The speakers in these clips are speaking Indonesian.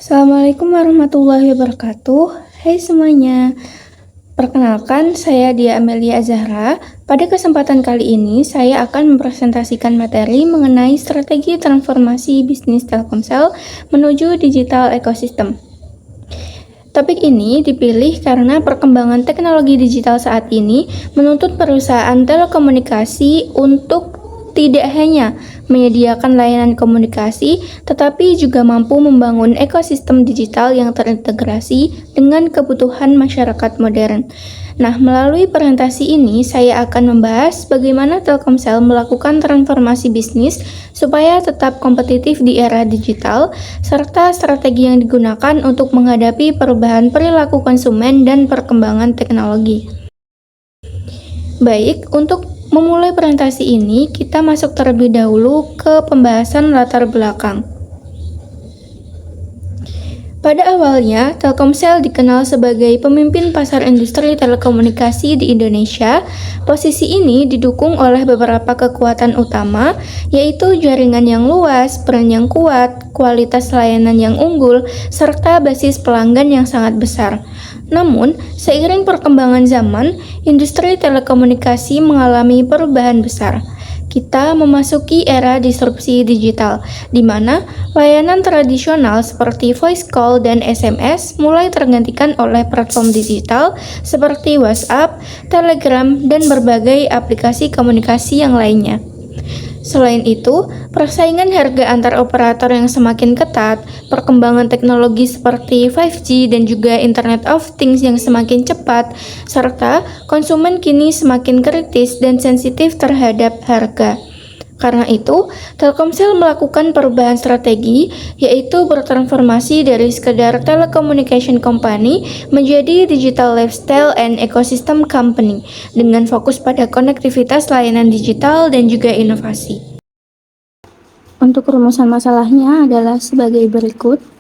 Assalamualaikum warahmatullahi wabarakatuh. Hai semuanya, perkenalkan saya Dia Amelia Zahra. Pada kesempatan kali ini saya akan mempresentasikan materi mengenai strategi transformasi bisnis Telkomsel menuju digital ekosistem. Topik ini dipilih karena perkembangan teknologi digital saat ini menuntut perusahaan telekomunikasi untuk tidak hanya menyediakan layanan komunikasi, tetapi juga mampu membangun ekosistem digital yang terintegrasi dengan kebutuhan masyarakat modern. Nah, melalui presentasi ini, saya akan membahas bagaimana Telkomsel melakukan transformasi bisnis supaya tetap kompetitif di era digital, serta strategi yang digunakan untuk menghadapi perubahan perilaku konsumen dan perkembangan teknologi. Baik, untuk memulai presentasi ini, kita masuk terlebih dahulu ke pembahasan latar belakang. Pada awalnya, Telkomsel dikenal sebagai pemimpin pasar industri telekomunikasi di Indonesia. Posisi ini didukung oleh beberapa kekuatan utama, yaitu jaringan yang luas, peran yang kuat, kualitas layanan yang unggul, serta basis pelanggan yang sangat besar. Namun, seiring perkembangan zaman, industri telekomunikasi mengalami perubahan besar. Kita memasuki era disrupsi digital, di mana layanan tradisional seperti voice call dan SMS mulai tergantikan oleh platform digital seperti WhatsApp, Telegram, dan berbagai aplikasi komunikasi yang lainnya. Selain itu, persaingan harga antar operator yang semakin ketat, perkembangan teknologi seperti 5G dan juga Internet of Things yang semakin cepat, serta konsumen kini semakin kritis dan sensitif terhadap harga. Karena itu, Telkomsel melakukan perubahan strategi, yaitu bertransformasi dari sekedar telecommunication company menjadi digital lifestyle and ecosystem company, dengan fokus pada konektivitas layanan digital dan juga inovasi. Untuk rumusan masalahnya adalah sebagai berikut.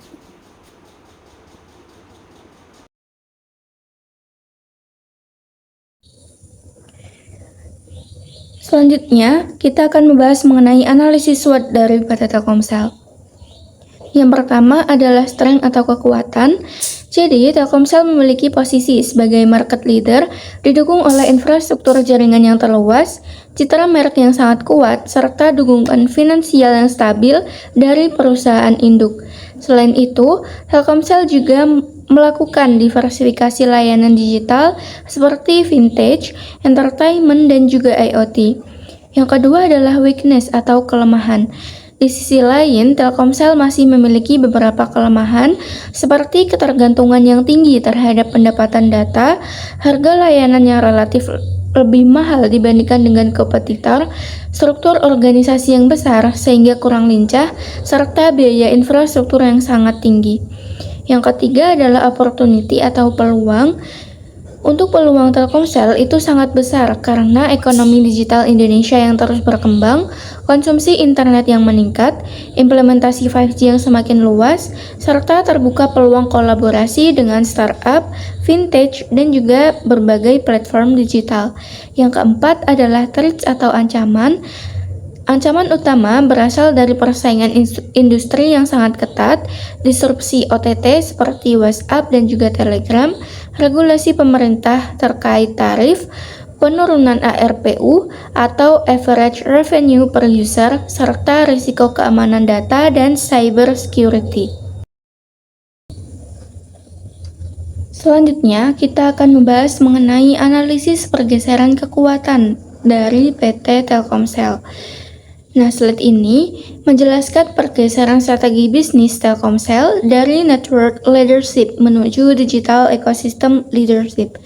Selanjutnya, kita akan membahas mengenai analisis SWOT dari PT Telkomsel. Yang pertama adalah strength atau kekuatan. Jadi, Telkomsel memiliki posisi sebagai market leader, didukung oleh infrastruktur jaringan yang terluas, citra merek yang sangat kuat, serta dukungan finansial yang stabil dari perusahaan induk. Selain itu, Telkomsel juga melakukan diversifikasi layanan digital seperti vintage, entertainment, dan juga IoT. Yang kedua adalah weakness atau kelemahan. Di sisi lain, Telkomsel masih memiliki beberapa kelemahan seperti ketergantungan yang tinggi terhadap pendapatan data, harga layanan yang relatif lebih mahal dibandingkan dengan kompetitor, struktur organisasi yang besar sehingga kurang lincah, serta biaya infrastruktur yang sangat tinggi. Yang ketiga adalah opportunity atau peluang. Untuk peluang Telkomsel itu sangat besar karena ekonomi digital Indonesia yang terus berkembang, konsumsi internet yang meningkat, implementasi 5G yang semakin luas, serta terbuka peluang kolaborasi dengan startup, vintage, dan juga berbagai platform digital. Yang keempat adalah threats atau ancaman. Ancaman utama berasal dari persaingan industri yang sangat ketat, disrupsi OTT seperti WhatsApp dan juga Telegram, regulasi pemerintah terkait tarif, penurunan ARPU atau average revenue per user, serta risiko keamanan data dan cyber security. Selanjutnya, kita akan membahas mengenai analisis pergeseran kekuatan dari PT Telkomsel. Nah, slide ini menjelaskan pergeseran strategi bisnis Telkomsel dari network leadership menuju digital ecosystem leadership.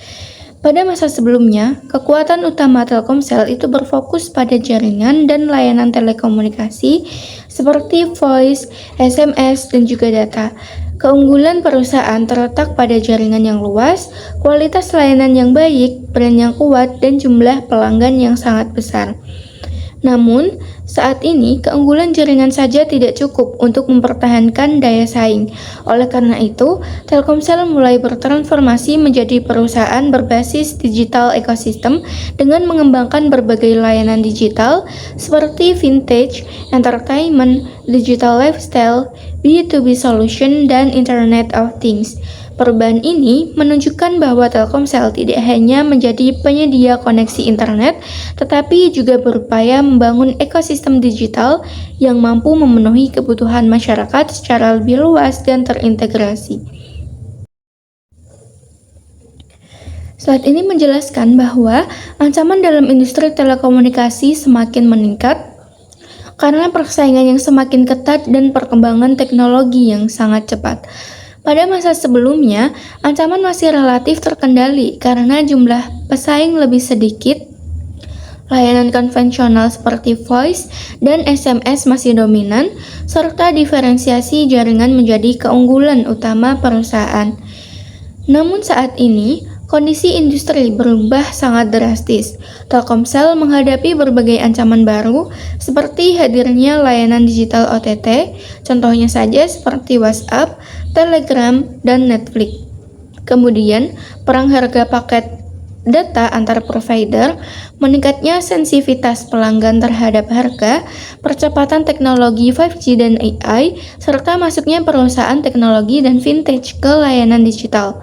Pada masa sebelumnya, kekuatan utama Telkomsel itu berfokus pada jaringan dan layanan telekomunikasi seperti voice, SMS, dan juga data. Keunggulan perusahaan terletak pada jaringan yang luas, kualitas layanan yang baik, brand yang kuat, dan jumlah pelanggan yang sangat besar. Namun, Saat ini, keunggulan jaringan saja tidak cukup untuk mempertahankan daya saing. Oleh karena itu, Telkomsel mulai bertransformasi menjadi perusahaan berbasis digital ekosistem dengan mengembangkan berbagai layanan digital seperti vintage, entertainment, digital lifestyle, B2B solution, dan Internet of Things. Perubahan ini menunjukkan bahwa Telkomsel tidak hanya menjadi penyedia koneksi internet, tetapi juga berupaya membangun ekosistem digital yang mampu memenuhi kebutuhan masyarakat secara lebih luas dan terintegrasi. Slide ini menjelaskan bahwa ancaman dalam industri telekomunikasi semakin meningkat karena persaingan yang semakin ketat dan perkembangan teknologi yang sangat cepat. Pada masa sebelumnya, ancaman masih relatif terkendali karena jumlah pesaing lebih sedikit, layanan konvensional seperti voice dan SMS masih dominan, serta diferensiasi jaringan menjadi keunggulan utama perusahaan. Namun saat ini, kondisi industri berubah sangat drastis. Telkomsel menghadapi berbagai ancaman baru, seperti hadirnya layanan digital OTT, contohnya saja seperti WhatsApp, Telegram, dan Netflix. Kemudian, perang harga paket data antar provider, meningkatnya sensitivitas pelanggan terhadap harga, percepatan teknologi 5G dan AI, serta masuknya perusahaan teknologi dan vintage ke layanan digital.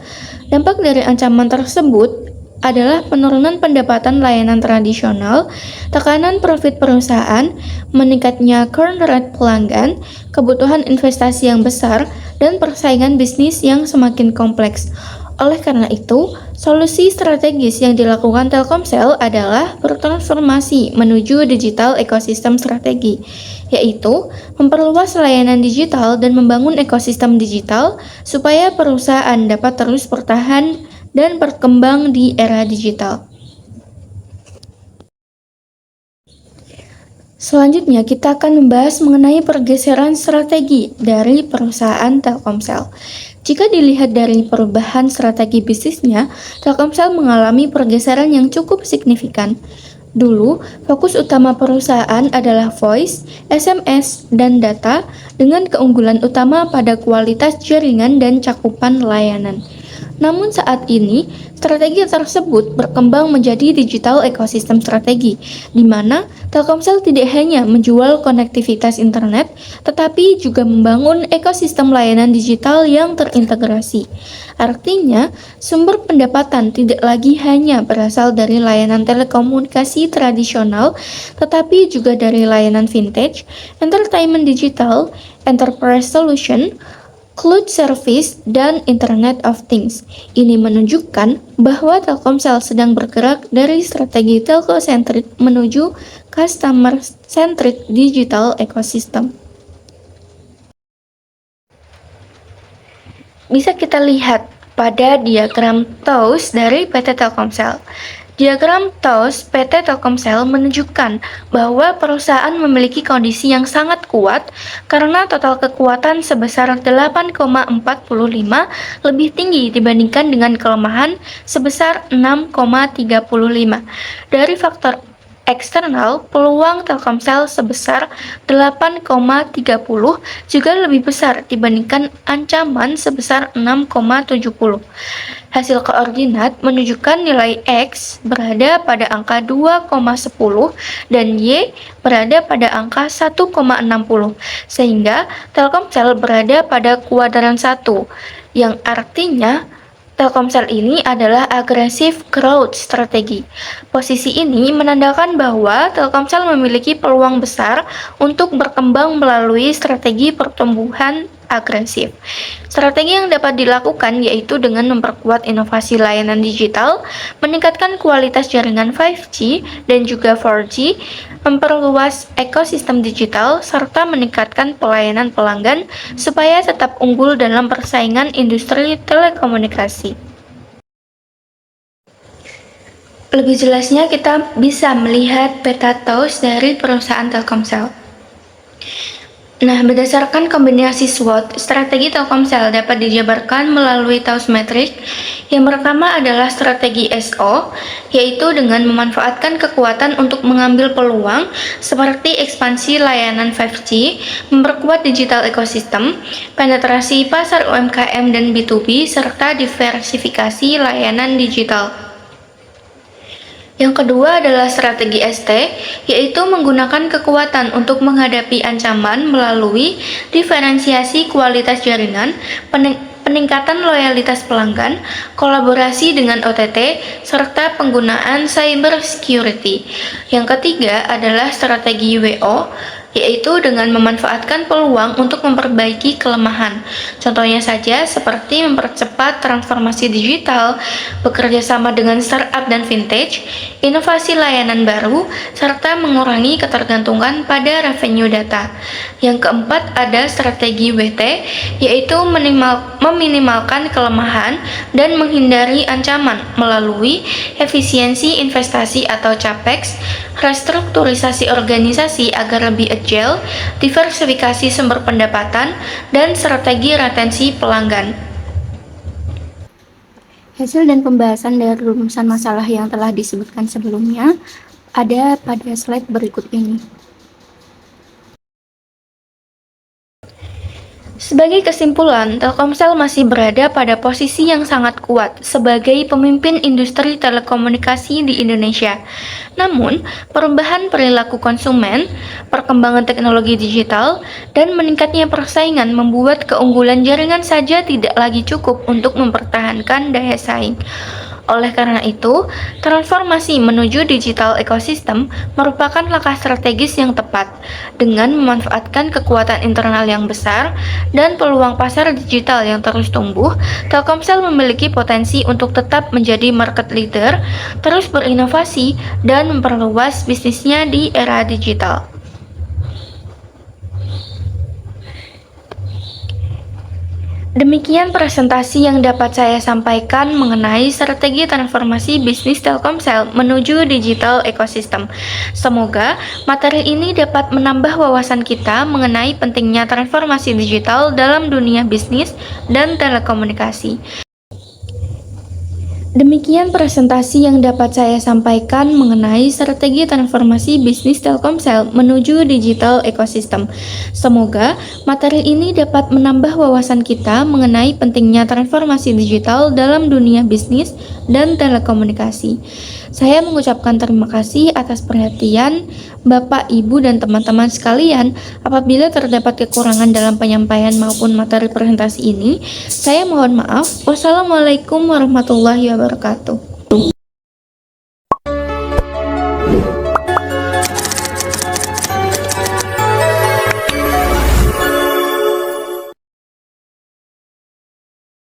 Dampak dari ancaman tersebut adalah penurunan pendapatan layanan tradisional, tekanan profit perusahaan, meningkatnya churn rate pelanggan, kebutuhan investasi yang besar, dan persaingan bisnis yang semakin kompleks. Oleh karena itu, solusi strategis yang dilakukan Telkomsel adalah bertransformasi menuju digital ekosistem strategi, yaitu memperluas layanan digital dan membangun ekosistem digital supaya perusahaan dapat terus bertahan dan berkembang di era digital. Selanjutnya, kita akan membahas mengenai pergeseran strategi dari perusahaan Telkomsel. Jika dilihat dari perubahan strategi bisnisnya, Telkomsel mengalami pergeseran yang cukup signifikan. Dulu, fokus utama perusahaan adalah voice, SMS, dan data dengan keunggulan utama pada kualitas jaringan dan cakupan layanan. Namun saat ini, strategi tersebut berkembang menjadi digital ekosistem strategi, di mana Telkomsel tidak hanya menjual konektivitas internet, tetapi juga membangun ekosistem layanan digital yang terintegrasi. Artinya, sumber pendapatan tidak lagi hanya berasal dari layanan telekomunikasi tradisional, tetapi juga dari layanan vintage, entertainment digital, enterprise solution, cloud service, dan Internet of Things. Ini menunjukkan bahwa Telkomsel sedang bergerak dari strategi telco-centric menuju customer-centric digital ecosystem. Bisa kita lihat pada diagram TOWS dari PT Telkomsel. Diagram TOWS PT Telkomsel menunjukkan bahwa perusahaan memiliki kondisi yang sangat kuat karena total kekuatan sebesar 8,45 lebih tinggi dibandingkan dengan kelemahan sebesar 6,35. Dari faktor eksternal, peluang Telkomsel sebesar 8,30 juga lebih besar dibandingkan ancaman sebesar 6,70. Hasil koordinat menunjukkan nilai X berada pada angka 2,10 dan Y berada pada angka 1,60, sehingga Telkomsel berada pada kuadran 1, yang artinya Telkomsel ini adalah agresif growth strategi. Posisi ini menandakan bahwa Telkomsel memiliki peluang besar untuk berkembang melalui strategi pertumbuhan agresif. Strategi yang dapat dilakukan yaitu dengan memperkuat inovasi layanan digital, meningkatkan kualitas jaringan 5G dan juga 4G, memperluas ekosistem digital, serta meningkatkan pelayanan pelanggan supaya tetap unggul dalam persaingan industri telekomunikasi. Lebih jelasnya kita bisa melihat peta TOWS dari perusahaan Telkomsel. Nah, berdasarkan kombinasi SWOT, strategi Telkomsel dapat dijabarkan melalui TAUS Matrix. Yang pertama adalah strategi SO, yaitu dengan memanfaatkan kekuatan untuk mengambil peluang seperti ekspansi layanan 5G, memperkuat digital ekosistem, penetrasi pasar UMKM dan B2B, serta diversifikasi layanan digital. Yang kedua adalah strategi ST, yaitu menggunakan kekuatan untuk menghadapi ancaman melalui diferensiasi kualitas jaringan, peningkatan loyalitas pelanggan, kolaborasi dengan OTT, serta penggunaan cyber security. Yang ketiga adalah strategi WO, yaitu dengan memanfaatkan peluang untuk memperbaiki kelemahan. Contohnya saja seperti mempercepat transformasi digital, bekerja sama dengan startup dan vintage, inovasi layanan baru, serta mengurangi ketergantungan pada revenue data. Yang keempat ada strategi WT, yaitu meminimalkan kelemahan dan menghindari ancaman melalui efisiensi investasi atau CAPEX, restrukturisasi organisasi agar lebih agile, diversifikasi sumber pendapatan, dan strategi retensi pelanggan. Hasil dan pembahasan dari rumusan masalah yang telah disebutkan sebelumnya ada pada slide berikut ini. Sebagai kesimpulan, Telkomsel masih berada pada posisi yang sangat kuat sebagai pemimpin industri telekomunikasi di Indonesia. Namun, perubahan perilaku konsumen, perkembangan teknologi digital, dan meningkatnya persaingan membuat keunggulan jaringan saja tidak lagi cukup untuk mempertahankan daya saing. Oleh karena itu, transformasi menuju digital ekosistem merupakan langkah strategis yang tepat. Dengan memanfaatkan kekuatan internal yang besar dan peluang pasar digital yang terus tumbuh, Telkomsel memiliki potensi untuk tetap menjadi market leader, terus berinovasi, dan memperluas bisnisnya di era digital. Demikian presentasi yang dapat saya sampaikan mengenai strategi transformasi bisnis Telkomsel menuju digital ekosistem. Semoga materi ini dapat menambah wawasan kita mengenai pentingnya transformasi digital dalam dunia bisnis dan telekomunikasi. Demikian presentasi yang dapat saya sampaikan mengenai strategi transformasi bisnis Telkomsel menuju digital ekosistem. Semoga materi ini dapat menambah wawasan kita mengenai pentingnya transformasi digital dalam dunia bisnis dan telekomunikasi. Saya mengucapkan terima kasih atas perhatian Bapak, Ibu, dan teman-teman sekalian. Apabila terdapat kekurangan dalam penyampaian maupun materi presentasi ini, saya mohon maaf. Wassalamualaikum warahmatullahi wabarakatuh.